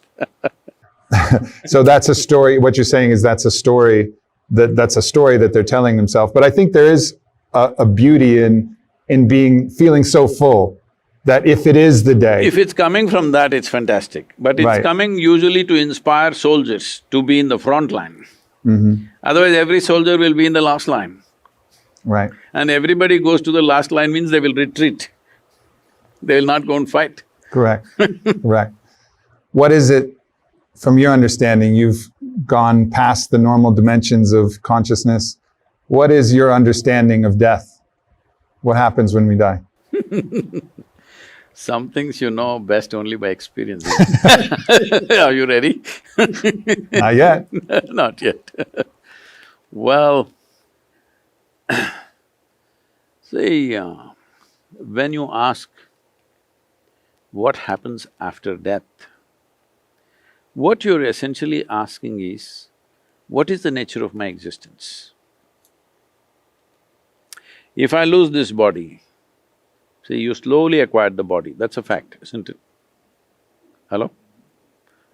So that's a story, what you're saying is that's a story that they're telling themselves. But I think there is a beauty in feeling so full that if it is the day… If it's coming from that, it's fantastic. But it's coming usually to inspire soldiers to be in the front line. Otherwise, every soldier will be in the last line. Right. And everybody goes to the last line means they will retreat. They will not go and fight. Correct, correct. What is it, from your understanding, you've gone past the normal dimensions of consciousness. What is your understanding of death? What happens when we die? Some things you know best only by experience. Are you ready? Not yet. Not yet. Well, see, when you ask what happens after death. What you're essentially asking is, what is the nature of my existence? If I lose this body, see, you slowly acquired the body, that's a fact, isn't it? Hello?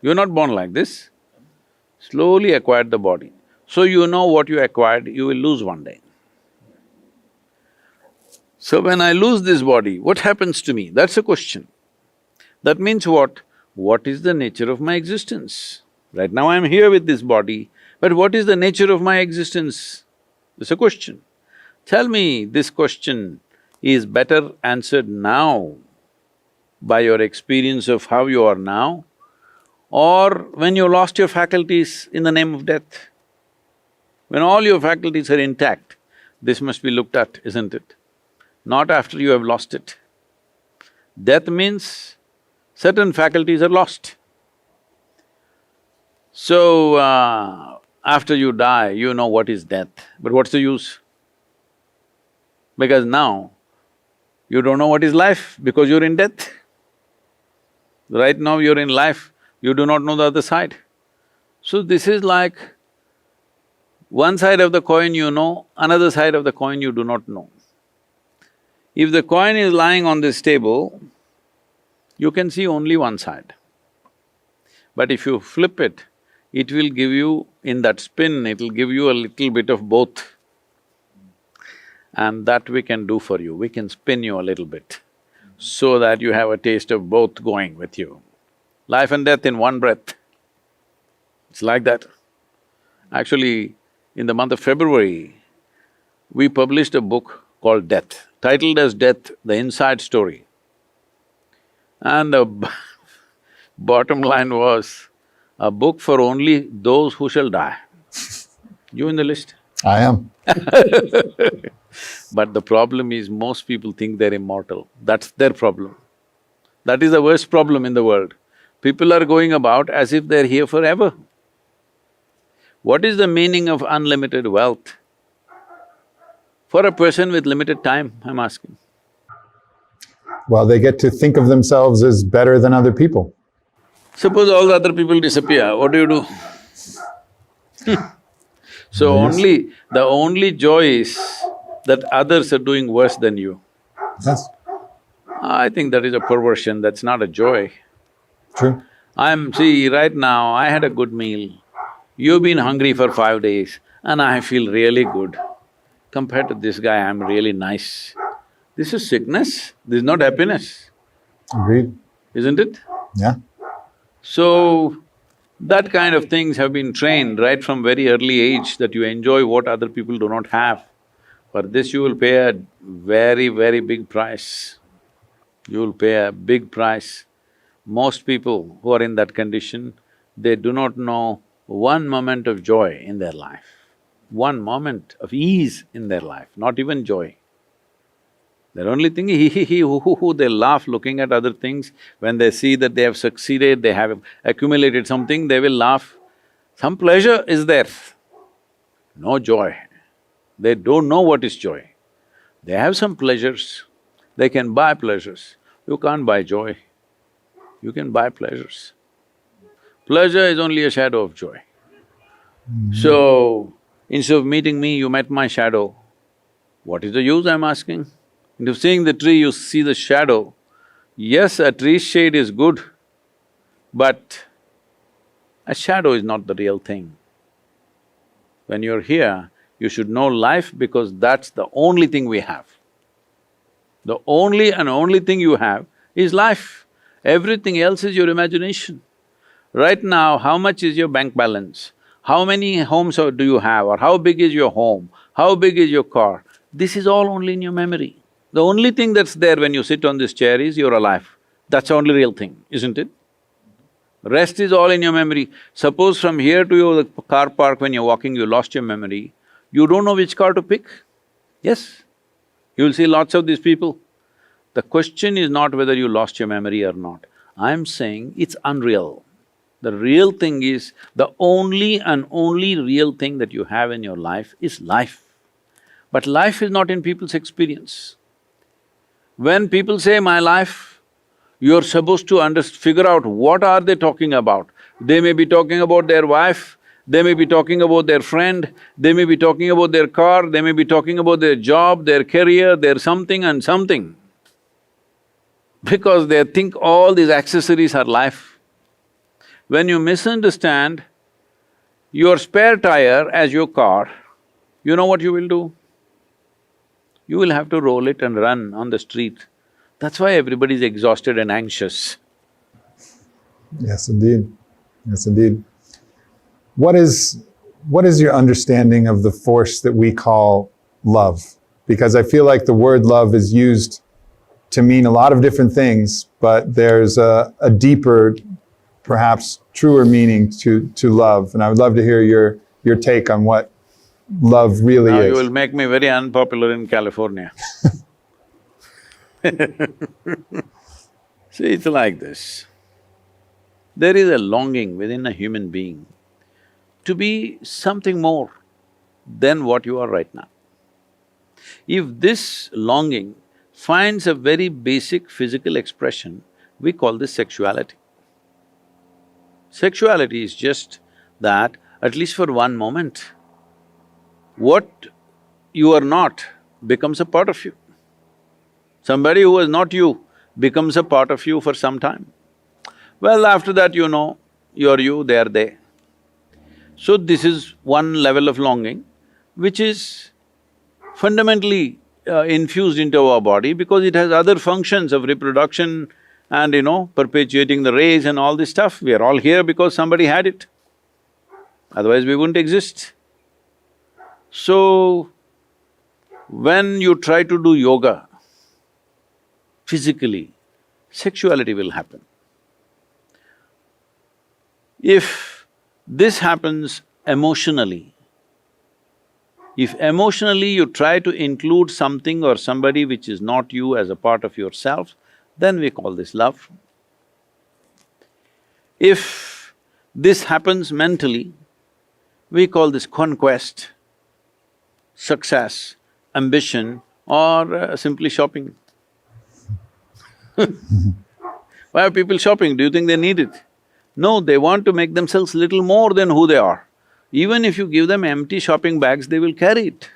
You're not born like this, slowly acquired the body. So you know what you acquired, you will lose one day. So when I lose this body, what happens to me? That's a question. That means what? What is the nature of my existence? Right now I'm here with this body, but what is the nature of my existence? It's a question. Tell me, this question is better answered now by your experience of how you are now, or when you lost your faculties in the name of death. When all your faculties are intact, this must be looked at, isn't it? Not after you have lost it. Death means certain faculties are lost. So, after you die, you know what is death, but what's the use? Because now, you don't know what is life because you're in death. Right now you're in life, you do not know the other side. So this is like one side of the coin you know, another side of the coin you do not know. If the coin is lying on this table, you can see only one side. But if you flip it, it will give you, in that spin, it'll give you a little bit of both. And that we can do for you, we can spin you a little bit so that you have a taste of both going with you. Life and death in one breath. It's like that. Actually, in the month of February, we published a book called Death, titled as Death, the Inside Story. And the bottom line was, a book for only those who shall die. You in the list? I am. But the problem is, most people think they're immortal. That's their problem. That is the worst problem in the world. People are going about as if they're here forever. What is the meaning of unlimited wealth for a person with limited time, I'm asking? Well, they get to think of themselves as better than other people. Suppose all the other people disappear, what do you do? So Yes. the only joy is that others are doing worse than you. Yes, I think that is a perversion, that's not a joy. true. See, right now, I had a good meal. You've been hungry for 5 days and I feel really good. Compared to this guy, I'm really nice. This is sickness, this is not happiness, Agreed. isn't it? Yeah. So, that kind of things have been trained right from very early age, that you enjoy what other people do not have. For this you will pay a very, very big price. You will pay a big price. Most people who are in that condition, they do not know one moment of joy in their life, one moment of ease in their life, not even joy. They're only thinking hee, hoo, they laugh looking at other things. When they see that they have succeeded, they have accumulated something, they will laugh. Some pleasure is there, no joy. They don't know what is joy. They have some pleasures, they can buy pleasures. You can't buy joy, you can buy pleasures. Pleasure is only a shadow of joy. So, instead of meeting me, you met my shadow. What is the use, I'm asking? Instead of seeing the tree, you see the shadow. Yes, a tree's shade is good, but a shadow is not the real thing. When you're here, you should know life because that's the only thing we have. The only thing you have is life. Everything else is your imagination. Right now, how much is your bank balance? How many homes do you have, or how big is your home? How big is your car? This is all only in your memory. The only thing that's there when you sit on this chair is you're alive. That's the only real thing, isn't it? Rest is all in your memory. Suppose from here to your car park, when you're walking, you lost your memory, you don't know which car to pick. Yes, you'll see lots of these people. The question is not whether you lost your memory or not. I'm saying it's unreal. The real thing is, the only and only real thing that you have in your life is life. But life is not in people's experience. When people say my life, You're supposed to figure out what are they talking about. They may be talking about their wife, they may be talking about their friend, they may be talking about their car, they may be talking about their job, their career, their something and something. Because they think all these accessories are life. When you misunderstand your spare tire as your car, you know what you will do? You will have to roll it and run on the street. That's why everybody is exhausted and anxious. Yes, indeed. Yes, indeed. What is your understanding of the force that we call love? Because I feel like the word love is used to mean a lot of different things, but there's a deeper, perhaps truer meaning to love. And I would love to hear your take on what love really Now is. you will make me very unpopular in California. See, it's like this. There is a longing within a human being to be something more than what you are right now. If this longing finds a very basic physical expression, we call this sexuality. Sexuality is just that, at least for one moment, what you are not becomes a part of you. Somebody who is not you becomes a part of you for some time. Well, after that you know, you're you, they are they. So this is one level of longing which is fundamentally infused into our body because it has other functions of reproduction and perpetuating the race and all this stuff. We are all here because somebody had it, otherwise we wouldn't exist. So, when you try to do yoga, physically, sexuality will happen. If this happens emotionally, if emotionally you try to include something or somebody which is not you as a part of yourself, then we call this love. If this happens mentally, we call this conquest, success, ambition, or simply shopping. Why are people shopping? Do you think they need it? No, they want to make themselves little more than who they are. Even if you give them empty shopping bags, they will carry it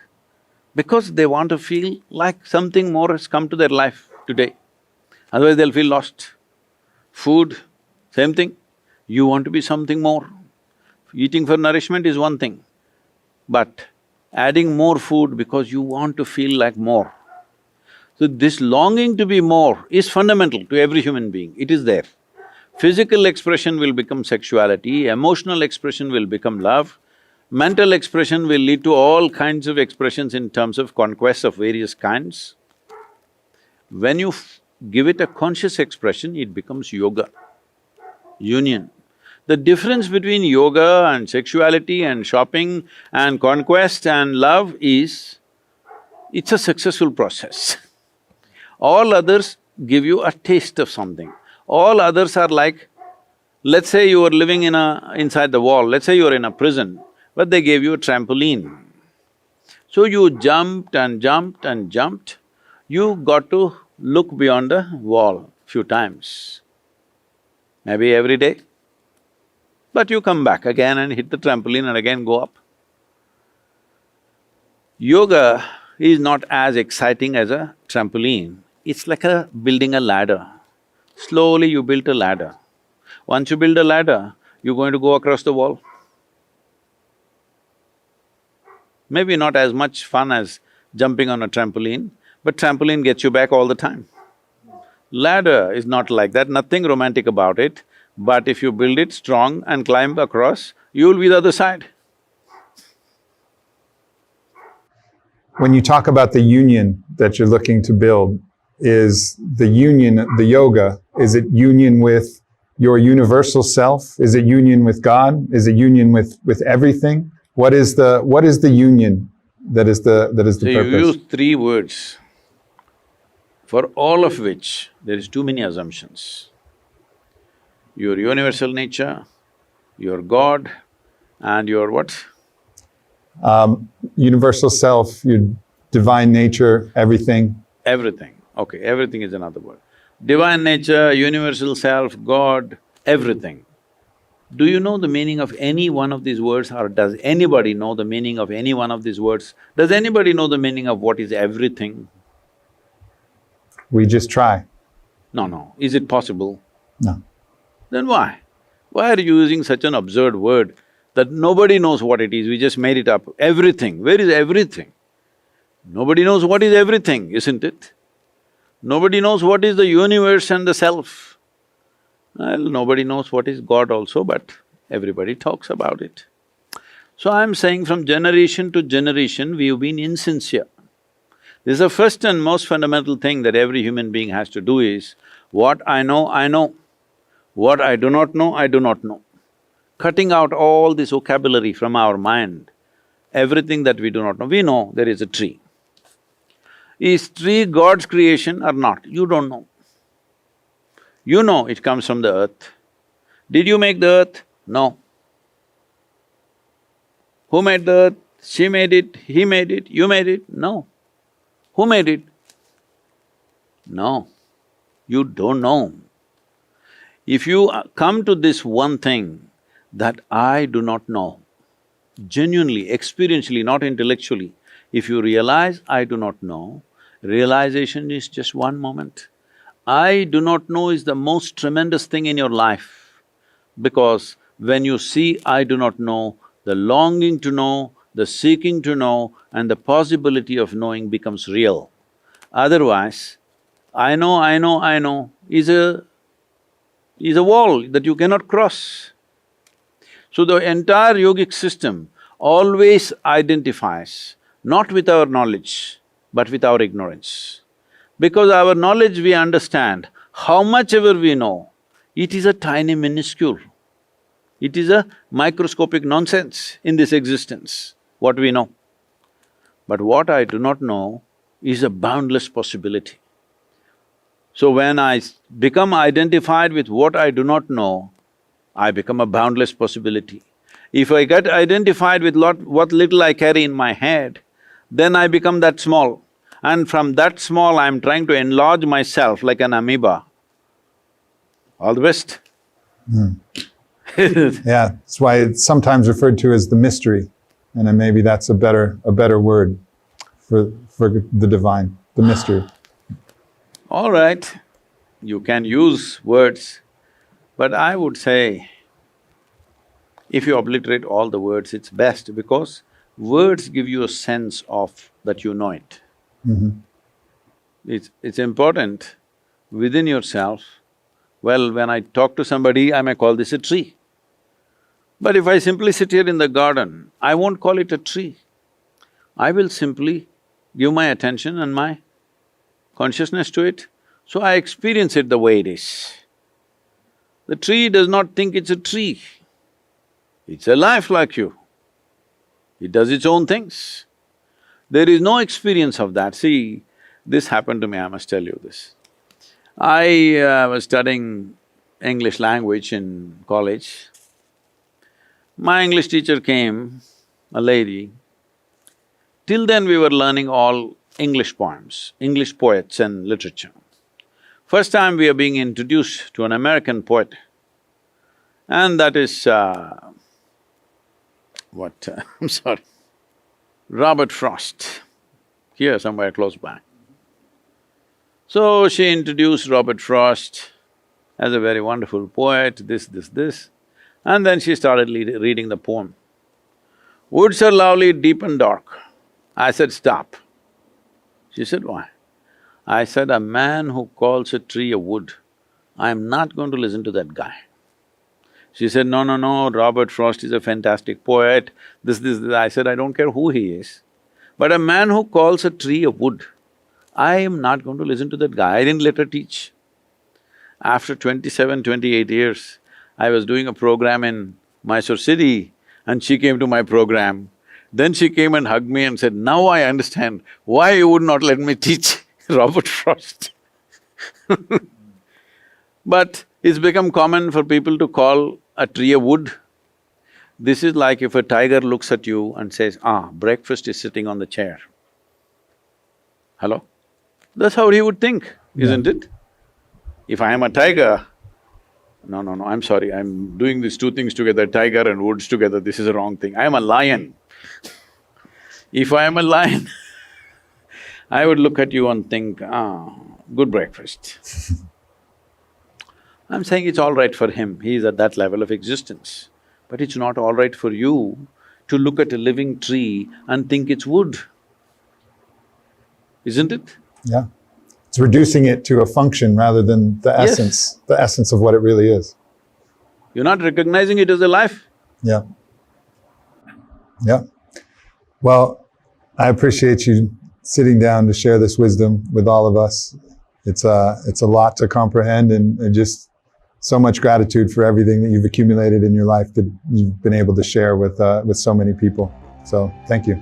because they want to feel like something more has come to their life today. Otherwise they'll feel lost. Food, same thing. You want to be something more. Eating for nourishment is one thing, but adding more food because you want to feel like more. So this longing to be more is fundamental to every human being, it is there. Physical expression will become sexuality, emotional expression will become love, mental expression will lead to all kinds of expressions in terms of conquests of various kinds. When you give it a conscious expression, it becomes yoga, union. The difference between yoga and sexuality and shopping and conquest and love is, it's a successful process. All others give you a taste of something. All others are like, let's say you were living inside the wall, let's say you were in a prison, but they gave you a trampoline. So you jumped and jumped and jumped, you got to look beyond the wall few times, maybe every day. But you come back again and hit the trampoline and again go up. Yoga is not as exciting as a trampoline, it's like building a ladder. Slowly you build a ladder. Once you build a ladder, you're going to go across the wall. Maybe not as much fun as jumping on a trampoline, but trampoline gets you back all the time. Ladder is not like that, nothing romantic about it, but if you build it strong and climb across, you'll be the other side. When you talk about the union that you're looking to build, is the union, the yoga, is it union with your universal self? Is it union with God? Is it union with everything? What is the union that is the purpose? So you use three words, for all of which there is too many assumptions. Your universal nature, your God, and your what? Universal self, your divine nature, everything. Everything. Okay, everything is another word. Divine nature, universal self, God, everything. Do you know the meaning of any one of these words, or does anybody know the meaning of any one of these words? Does anybody know the meaning of what is everything? We just try. No, no. Is it possible? No. Then why? Why are you using such an absurd word that nobody knows what it is, we just made it up? Everything, where is everything? Nobody knows what is everything, isn't it? Nobody knows what is the universe and the self. Well, nobody knows what is God also, but everybody talks about it. So I'm saying from generation to generation, we've been insincere. This is the first and most fundamental thing that every human being has to do is, what I know, I know. What I do not know, I do not know. Cutting out all this vocabulary from our mind, everything that we do not know. We know there is a tree. Is tree God's creation or not? You don't know. You know it comes from the earth. Did you make the earth? No. Who made the earth? She made it, he made it, you made it? No. Who made it? No. You don't know. If you come to this one thing that I do not know, genuinely, experientially, not intellectually, if you realize I do not know, realization is just one moment. I do not know is the most tremendous thing in your life, because when you see I do not know, the longing to know, the seeking to know and the possibility of knowing becomes real. Otherwise, I know is a wall that you cannot cross. So the entire yogic system always identifies not with our knowledge, but with our ignorance. Because our knowledge we understand, how much ever we know, it is a tiny minuscule. It is a microscopic nonsense in this existence, what we know. But what I do not know is a boundless possibility. So when I become identified with what I do not know, I become a boundless possibility. If I get identified with what little I carry in my head, then I become that small. And from that small, I'm trying to enlarge myself like an amoeba. All the best. Yeah, that's why it's sometimes referred to as the mystery. And then maybe that's a better word for the divine, the mystery. All right, you can use words, but I would say, if you obliterate all the words, it's best, because words give you a sense of that you know it. It's important within yourself. Well, when I talk to somebody, I may call this a tree. But if I simply sit here in the garden, I won't call it a tree. I will simply give my attention and my consciousness to it, so I experience it the way it is. The tree does not think it's a tree. It's a life like you. It does its own things. There is no experience of that. See, this happened to me, I must tell you this. I was studying English language in college. My English teacher came, a lady. Till then we were learning all English poems, English poets and literature. First time we are being introduced to an American poet, and that is I'm sorry, Robert Frost, here somewhere close by. So she introduced Robert Frost as a very wonderful poet, this, and then she started reading the poem. Woods are lovely, deep and dark. I said, stop. She said, why? I said, a man who calls a tree a wood, I'm not going to listen to that guy. She said, no, no, no, Robert Frost is a fantastic poet, this. I said, I don't care who he is. But a man who calls a tree a wood, I am not going to listen to that guy. I didn't let her teach. After 27, 28 years, I was doing a program in Mysore city and she came to my program. Then she came and hugged me and said, now I understand why you would not let me teach Robert Frost. But it's become common for people to call a tree a wood. This is like if a tiger looks at you and says, breakfast is sitting on the chair. Hello? That's how he would think, isn't it? If I am a tiger, no, no, no, I'm sorry, I'm doing these two things together, tiger and woods together, this is a wrong thing. I am a lion. If I am a lion, I would look at you and think, good breakfast. I'm saying it's all right for him, he is at that level of existence. But it's not all right for you to look at a living tree and think it's wood, isn't it? Yeah. It's reducing it to a function rather than Yes. the essence of what it really is. You're not recognizing it as a life. Yeah. Yeah. Well, I appreciate you sitting down to share this wisdom with all of us. It's a lot to comprehend, and just so much gratitude for everything that you've accumulated in your life that you've been able to share with so many people. So thank you.